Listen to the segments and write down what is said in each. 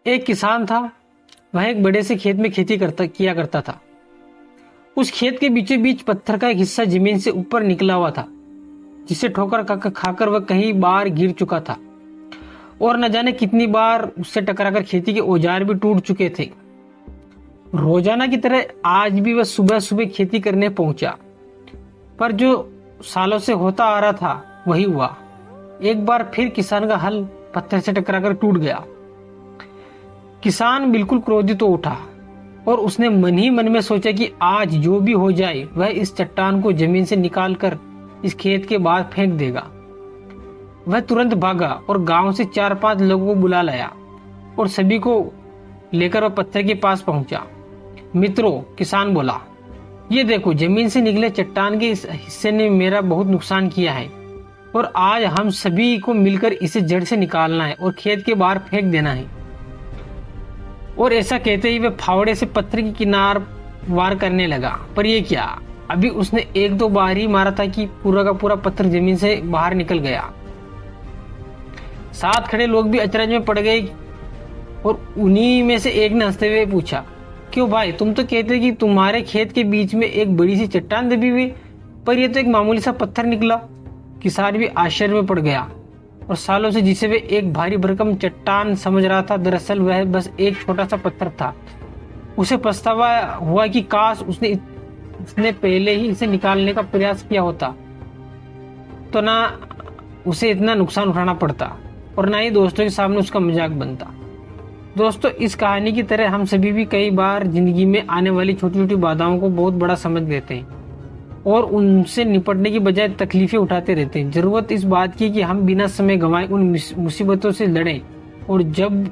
एक किसान था। वह एक बड़े से खेत में खेती किया करता था। उस खेत के बीचों बीच पत्थर का एक हिस्सा जमीन से ऊपर निकला हुआ था, जिसे ठोकर खाकर वह कई बार गिर चुका था और न जाने कितनी बार उससे टकराकर खेती के औजार भी टूट चुके थे। रोजाना की तरह आज भी वह सुबह सुबह खेती करने पहुंचा, पर जो सालों से होता आ रहा था वही हुआ। एक बार फिर किसान का हल पत्थर से टकराकर टूट गया। किसान बिल्कुल क्रोधित हो उठा और उसने मन ही मन में सोचा कि आज जो भी हो जाए वह इस चट्टान को जमीन से निकालकर इस खेत के बाहर फेंक देगा। वह तुरंत भागा और गांव से 4-5 लोगों को बुला लाया और सभी को लेकर वह पत्थर के पास पहुंचा। मित्रों, किसान बोला, ये देखो, जमीन से निकले चट्टान के इस हिस्से ने मेरा बहुत नुकसान किया है और आज हम सभी को मिलकर इसे जड़ से निकालना है और खेत के बाहर फेंक देना है। और ऐसा कहते ही वह फावड़े से पत्थर की किनार वार करने लगा। पर यह क्या, अभी उसने 1-2 बार ही मारा था कि पूरा का पूरा पत्थर जमीन से बाहर निकल गया। साथ खड़े लोग भी अचरज में पड़ गए और उन्हीं में से एक ने हंसते हुए पूछा, क्यों भाई, तुम तो कहते कि तुम्हारे खेत के बीच में एक बड़ी सी चट्टान दबी हुई, पर यह तो एक मामूली सा पत्थर निकला। किसान भी आश्चर्य में पड़ गया और सालों से जिसे वे एक भारी भरकम चट्टान समझ रहा था, दरअसल वह बस एक छोटा सा पत्थर था। उसे पछतावा हुआ कि काश उसने पहले ही इसे निकालने का प्रयास किया होता, तो ना उसे इतना नुकसान उठाना पड़ता और ना ही दोस्तों के सामने उसका मजाक बनता। दोस्तों, इस कहानी की तरह हम सभी भी कई बार जिंदगी में आने वाली छोटी छोटी बाधाओं को बहुत बड़ा समझ लेते हैं और उनसे निपटने की बजाय तकलीफें उठाते रहते हैं। जरूरत इस बात की कि हम बिना समय गंवाए उन मुसीबतों से लड़ें, और जब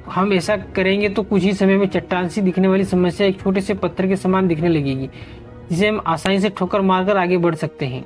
हम ऐसा करेंगे तो कुछ ही समय में चट्टान सी दिखने वाली समस्या एक छोटे से पत्थर के समान दिखने लगेगी, जिसे हम आसानी से ठोकर मारकर आगे बढ़ सकते हैं।